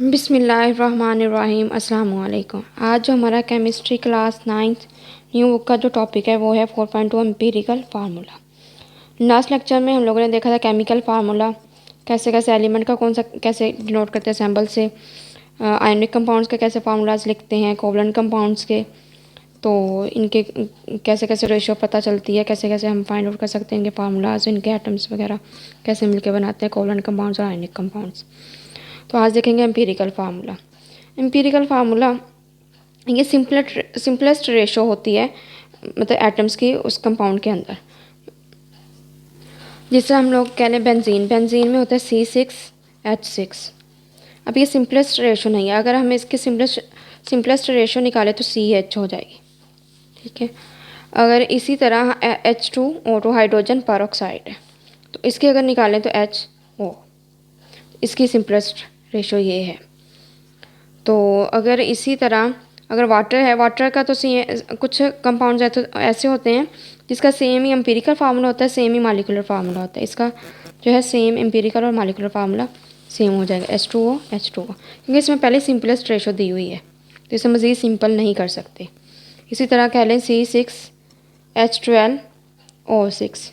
बिस्मिल्लाहिर्रहमानिर्रहीम अस्सलाम वालेकुम। आज जो हमारा chemistry class 9th new book का जो टॉपिक है वो है 4.2 एम्पिरिकल फार्मूला। लास्ट लेक्चर में हम लोगों ने देखा था केमिकल फार्मूला कैसे कैसे एलिमेंट का कौन सा कैसे डिनोट करते हैं सैम्पल से, आयनिक कंपाउंड्स के कैसे फार्मूलाज लिखते हैं, कोवलेंट कंपाउंड्स के, तो इनके कैसे कैसे रेशियो पता चलती है, कैसे कैसे हम फाइंड आउट कर सकते हैं इनके फार्मूलाज, इनके एटम्स वगैरह कैसे मिलके बनाते हैं कोवलेंट कंपाउंड्स और आयनिक कंपाउंड्स। तो आज देखेंगे एम्पिरिकल फार्मूला। एम्पिरिकल फार्मूला ये सिंपलेस्ट रेशो होती है मतलब एटम्स की उस कंपाउंड के अंदर। जिससे हम लोग कह लें बेंजीन में होता है C6H6। अब ये सिंपलेस्ट रेशो नहीं है, अगर हम इसके सिंपलेस्ट रेशो निकालें तो CH हो जाएगी, ठीक है। अगर इसी तरह H2O2 हाइड्रोजन परऑक्साइड है तो इसके अगर निकालें तो HO, इसकी सिंपलेस्ट रेशो ये है। तो अगर इसी तरह अगर वाटर है, वाटर का तो कुछ कंपाउंड्स तो ऐसे होते हैं जिसका सेम ही एम्पिरिकल फार्मूला होता है, सेम ही मालिकुलर फार्मूला होता है। इसका जो है सेम एम्पिरिकल और मालिकुलर फार्मूला सेम हो जाएगा, H2O H2O, क्योंकि इसमें पहले सिंपलेस्ट रेशो दी हुई है तो इसे मज़ीद सिंपल नहीं कर सकते। इसी तरह कह लें C6H12O6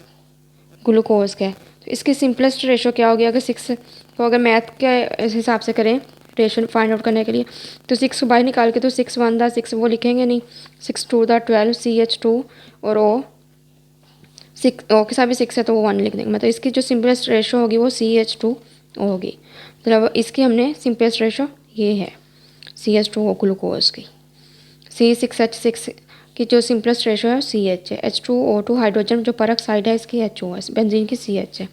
ग्लूकोज का है तो इसकी सिंपलेस्ट रेशो क्या होगी। अगर 6 तो अगर मैथ के हिसाब से करें रेशो फाइंड आउट करने के लिए तो 6 बाहर निकाल के तो 6 1 दा 6 वो लिखेंगे नहीं, 6 2 दा 12 CH2 और O के साथ भी 6 है तो वो 1 लिख देंगे। मतलब इसकी जो सिंपलेस्ट रेशो होगी वो CH2O होगी। मतलब इसकी हमने सिंपलेस्ट रेशो ये है CH2O ग्लूकोज की। C6H6 की जो सिंपलेस्ट रेशो है CH है। H2O2 हाइड्रोजन जो परऑक्साइड है इसकी HO है, बेंजीन की CH है,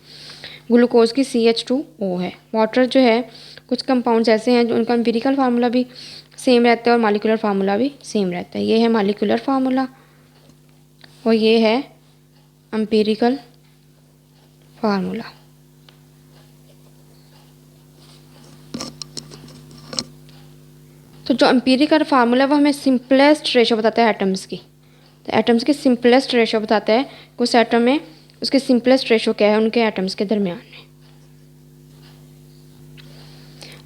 ग्लूकोज की CH2O है। वाटर जो है कुछ कंपाउंड्स ऐसे हैं जो उनका एम्पिरिकल फार्मूला भी सेम रहता है और मालिकुलर फार्मूला भी सेम रहता है। ये है मालिकुलर फार्मूला और ये है एम्पिरिकल फार्मूला। तो जो एम्पिरिकल फार्मूला वो हमें सिंपलेस्ट रेशो बताता है एटम्स की। तो एटम्स की सिंपलेस्ट रेशो बताता है उस एटम में उसके सिंपलेस्ट रेशो क्या है उनके एटम्स के दरमियान में।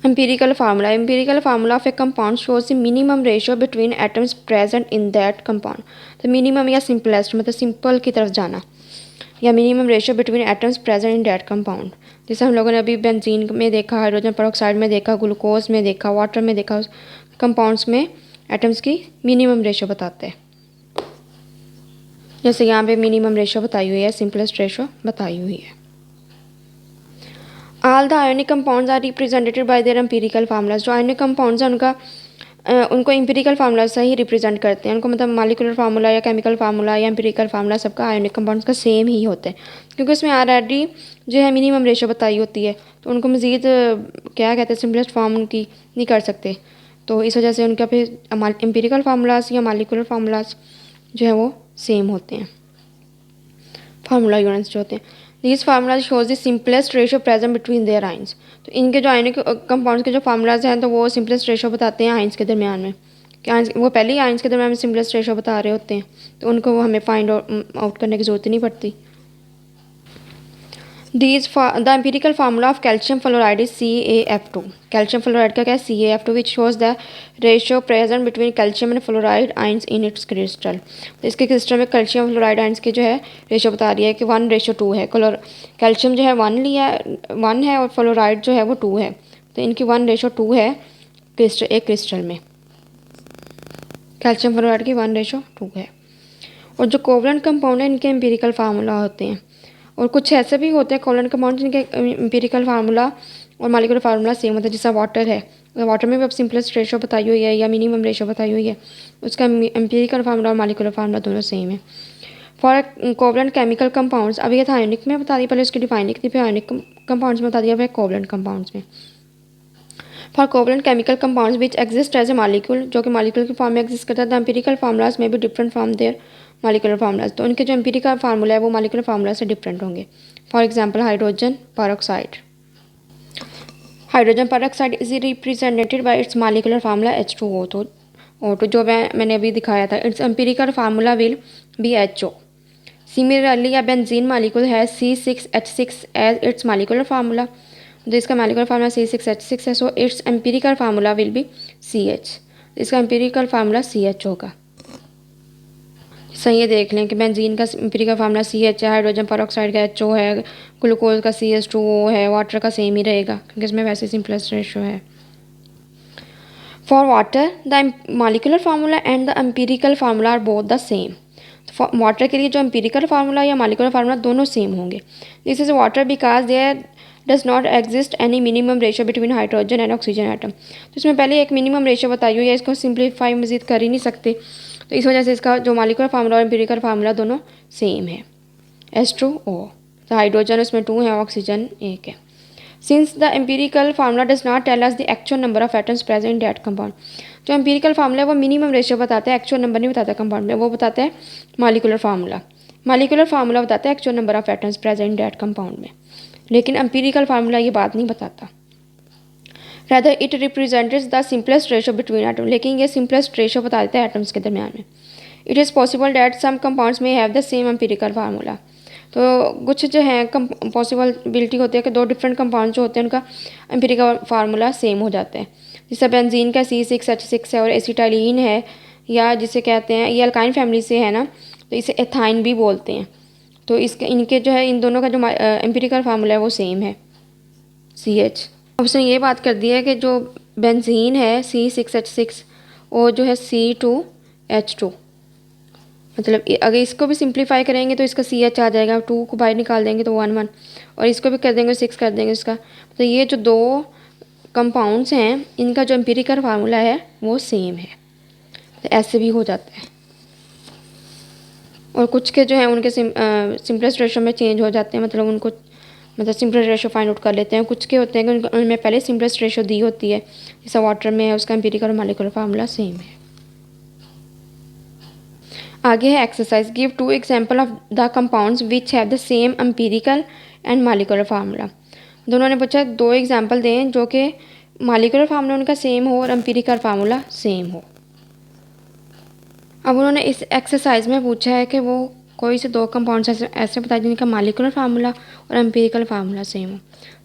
Empirical formula of A compound shows the minimum ratio between atoms present in that compound. तो मिनिमम या सिंपलेस्ट मतलब सिंपल की तरफ जाना, या minimum ratio between atoms present in that compound. जैसे हम लोगों ने अभी बेंजीन में देखा, हाइड्रोजन परऑक्साइड में देखा, ग्लूकोज में देखा, वाटर में देखा, कंपाउंड्स में एटम्स की मिनिमम रेशो बताते हैं। जैसे यहाँ पे मिनिमम रेशो बताई हुई है, सिंपलेस्ट रेशो बताई हुई है। All the ionic compounds are represented by their empirical formulas. जो आयोनिक कंपाउंड्स हैं उनको एम्पिरिकल फार्मूला से ही रिप्रेजेंट करते हैं। उनको मतलब मालिकुलर फार्मूला या केमिकल फार्मूला या एम्पिरिकल फार्मूला सबका आयोनिक कंपाउंड्स का सेम ही होता है, क्योंकि उसमें ऑलरेडी जो है मिनिमम रेशो बताई होती है तो उनको मज़ीद क्या कहते हैं सिंपलेस्ट फॉर्म उनकी नहीं कर सकते। तो इस वजह से उनका फिर एम्पिरिकल फार्मूलाज या मालिकुलर फार्मूलाज जो है वो सेम होते हैं, फार्मूला यूनिट्स जो होते हैं। This formula shows the simplest ratio present between their ions. तो इनके जो आयनिक कंपाउंड्स के जो फार्मूलाज हैं तो वो सिंपलेस्ट रेशो बताते हैं आइंस के दरमियान में, कि आइंस वो पहले ही आइंस के दरमियान में सिंपलेस्ट रेशो बता रहे होते हैं तो उनको वो हमें फाइंड आउट करने की ज़रूरत ही नहीं पड़ती। The empirical formula of calcium fluoride is CaF2। Calcium fluoride का क्या है CaF2 which shows the ratio present between calcium and fluoride ions in its crystal. तो इसके क्रिस्टल में कैल्शियम फ्लोराइड आइंस की जो है रेशो बता रही है कि 1:2 है। कैल्शियम जो है 1 है और फ्लोराइड जो है वो 2 है, तो इनकी 1:2 है एक क्रिस्टल में। कैल्शियम फ्लोराइड की 1:2 है। और जो कोवलेंट कंपाउंड है इनके एम्पिरिकल फार्मूला होते हैं, और कुछ ऐसे भी होते हैं कोवलेंट कंपाउंड जिनके एम्पिरिकल फार्मूला और मालिकुलर फार्मूला सेम होता है। जैसा वाटर है, वाटर में भी अब सिंपलेस्ट रेशो बताई हुई है या मिनिमम रेशो बताई हुई है, उसका एम्पिरिकल फार्मूला और मालिकुलर फार्मूला दोनों सेम है। फॉर कोवलेंट केमिकल कंपाउंड्स, अभी ये था आयोनिक में बता दी, पहले उसकी डिफाइन लिख दी, फिर आयोनिक कंपाउंड्स में बता दिया, फिर कोवलेंट कंपाउंड्स में। For covalent chemical compounds which exist as a molecule, जो कि मालिक्यूल की फॉर्म में एग्जिस्ट करता है, द एम्पिरिकल फार्मूलाज में भी different from their molecular formulas. तो उनके जो एम्पिरिकल फार्मूला है वो मालिकुलर फार्मूला से डिफरेंट होंगे। For example hydrogen peroxide is represented by its molecular formula H2O। तो जो मैंने अभी दिखाया था, its empirical formula will be HO। Similarly a benzene molecule has C6H6 as its molecular formula. तो इसका मॉलिक्यूलर फार्मूला C6H6 है, so it's empirical formula will B CH। इसका एम्पिरिकल फार्मूला CH होगा। सही, ये देख लें कि बेंजीन का एम्पिरिकल फार्मूला CH है, हाइड्रोजन पेरोक्साइड का HO है, ग्लूकोज का CH2O है, वाटर का सेम ही रहेगा क्योंकि इसमें वैसे सिंपलेस्ट रेशो है। For water the molecular formula and the empirical formula are both the same. Water के लिए जो एम्पिरिकल फार्मूला या मॉलिक्यूलर फार्मूला दोनों सेम होंगे। This is water because there does not exist any minimum ratio between hydrogen and oxygen atom. तो इसमें पहले एक मिनिमम रेशियो बताई हुई है, इसको सिंप्लीफाई मजीद कर ही नहीं सकते, तो इस वजह से इसका जो मॉलिक्यूलर फार्मूला और एम्पिरिकल फार्मूला दोनों सेम है। H2O, तो हाइड्रोजन उसमें 2 है, ऑक्सीजन 1 है। Since the empirical formula does not tell us the actual number of atoms present in that compound. जो एम्पिरिकल फार्मूला है वो मिनिमम रेशियो बताता है, एक्चुअल नंबर नहीं बताता कंपाउंड में, वो बताता है मॉलिक्यूलर फार्मूला। मॉलिक्यूलर फार्मूला बताता है actual number of atoms present in that compound में, लेकिन एम्पिरिकल फार्मूला ये बात नहीं बताता। Rather it represents the simplest ratio between atom, लेकिन ये सिंपलेस्ट रेशो बता देता है एटम्स के दरमियान में। It is possible that some compounds में have the same empirical formula. तो कुछ जो है पॉसिबिलिटी होती है कि दो डिफरेंट कंपाउंड जो होते हैं उनका एम्पिरिकल फार्मूला सेम हो जाता है। जैसे बेंजीन का C6H6 है और एसिटाइलिन है, या जिसे कहते हैं ये अल्काइन फैमिली से है ना, तो इसे एथाइन भी बोलते हैं। तो इसके इनके जो है इन दोनों का जो एम्पिरिकल फार्मूला है वो सेम है, CH। अब उसने ये बात कर दी है कि जो बेंजीन है C6H6 और जो है C2H2, मतलब अगर इसको भी सिंप्लीफाई करेंगे तो इसका CH आ जाएगा, 2 को बाहर निकाल देंगे तो 1 1, और इसको भी कर देंगे 6 कर देंगे इसका। तो ये जो दो कंपाउंड्स हैं इनका जो एम्पिरिकल फार्मूला है वो सेम है, तो ऐसे भी हो जाता है। और कुछ के जो है उनके सिंपलेस्ट रेशो में चेंज हो जाते हैं, मतलब उनको सिंपलेस्ट रेशो फाइंड आउट कर लेते हैं। कुछ के होते हैं कि उनमें पहले सिंपलेस्ट रेशो दी होती है, जैसा वाटर में है, उसका एम्पिरिकल और मॉलिक्यूलर फार्मूला सेम है। आगे है exercise, give 2 example of the compounds which have the same empirical and molecular formula. दोनों ने पूछा 2 एग्जाम्पल दें जो कि मॉलिक्यूलर फार्मूला उनका सेम हो और एम्पिरिकल फार्मूला सेम हो। अब उन्होंने इस एक्सरसाइज में पूछा है कि वो कोई से 2 कंपाउंड्स ऐसे बताए जिनका मॉलिक्यूलर फार्मूला और एम्पिरिकल फार्मूला सेम हो।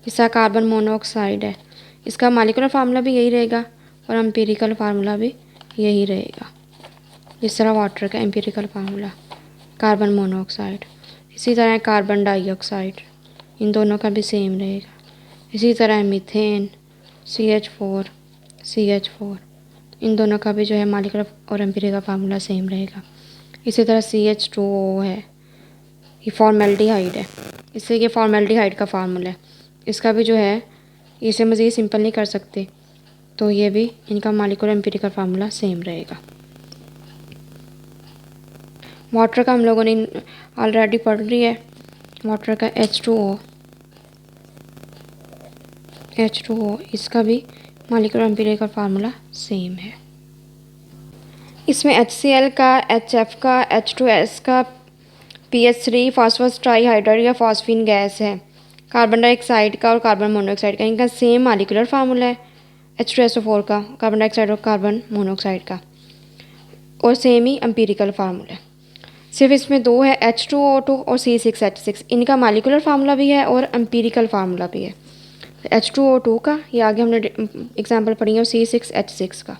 जैसा कार्बन मोनोऑक्साइड है, इसका मॉलिक्यूलर फार्मूला भी यही रहेगा और एम्पिरिकल फार्मूला भी यही रहेगा। इस तरह वाटर का एम्पिरिकल फार्मूला कार्बन मोनोऑक्साइड, इसी तरह कार्बन डाइऑक्साइड, इन दोनों का भी सेम रहेगा। इसी तरह मीथेन CH4 इन दोनों का भी जो है मॉलिक्यूलर और एम्पिरिकल फार्मूला सेम रहेगा। इसी तरह CH2O है, ये फॉर्मेल्डिहाइड है, इससे ये फॉर्मेल्डिहाइड का फार्मूला है, इसका भी जो है इसे मज़ीद सिंपल नहीं कर सकते, तो ये भी इनका मॉलिक्यूलर एम्पिरिकल फार्मूला सेम रहेगा। वाटर का हम लोगों ने ऑलरेडी पढ़ लिया है, वाटर का H2O इसका भी मॉलिक्यूलर एम्पिरिकल फार्मूला सेम है। इसमें HCl का, HF का, H2S का, PH3 फॉस्फोरस ट्राईहाइड्राइड या फॉस्फीन गैस है, कार्बन डाइऑक्साइड का और कार्बन मोनोऑक्साइड का, इनका सेम मॉलिक्यूलर फार्मूला है H2SO4 का, कार्बन डाइऑक्साइड और कार्बन मोनोऑक्साइड का, और सेम ही एम्पिरिकल फार्मूला है। सिर्फ इसमें 2 है, H2O2 और C6H6, इनका मॉलिक्यूलर फार्मूला भी है और एम्पिरिकल फार्मूला भी है। H2O2 का ये आगे हमने एग्जांपल पढ़ी है, C6H6 का,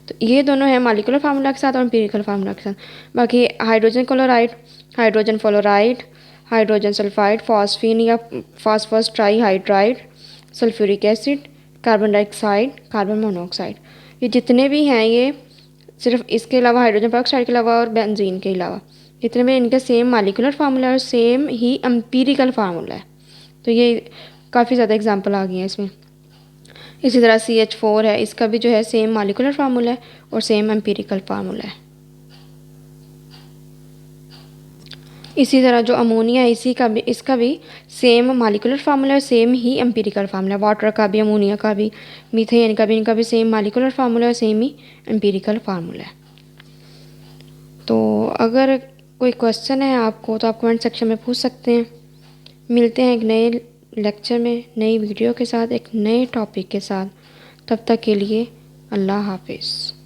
तो ये दोनों है मॉलिक्यूलर फार्मूला के साथ और एम्पिरिकल फार्मूला के साथ। बाकी hydrogen chloride, hydrogen fluoride, hydrogen sulphide, phosphine या phosphorus trihydride, sulphuric acid, carbon dioxide, carbon monoxide, ये जितने भी हैं ये सिर्फ इसके अलावा हाइड्रोजन पेरोक्साइड के अलावा और बेंजीन के अलावा जितने भी इनका सेम मॉलिक्यूलर फार्मूला और सेम ही एम्पिरिकल फार्मूला है। तो ये काफ़ी ज़्यादा एग्जांपल आ गए हैं इसमें। इसी तरह CH4 है, इसका भी जो है सेम मॉलिक्यूलर फार्मूला है और सेम एम्पिरिकल फार्मूला है। इसी तरह जो अमोनिया है इसका भी सेम मॉलिक्यूलर फार्मूला है, सेम ही एम्पिरिकल फार्मूला है। वाटर का भी, अमोनिया का भी, मीथेन का भी, इनका भी सेम मॉलिक्यूलर फार्मूला है, सेम ही एम्पिरिकल फार्मूला है। तो अगर कोई क्वेश्चन है आपको तो आप कमेंट सेक्शन में पूछ सकते हैं। मिलते हैं एक नए लेक्चर में, नई वीडियो के साथ, एक नए टॉपिक के साथ। तब तक के लिए अल्लाह हाफिज़।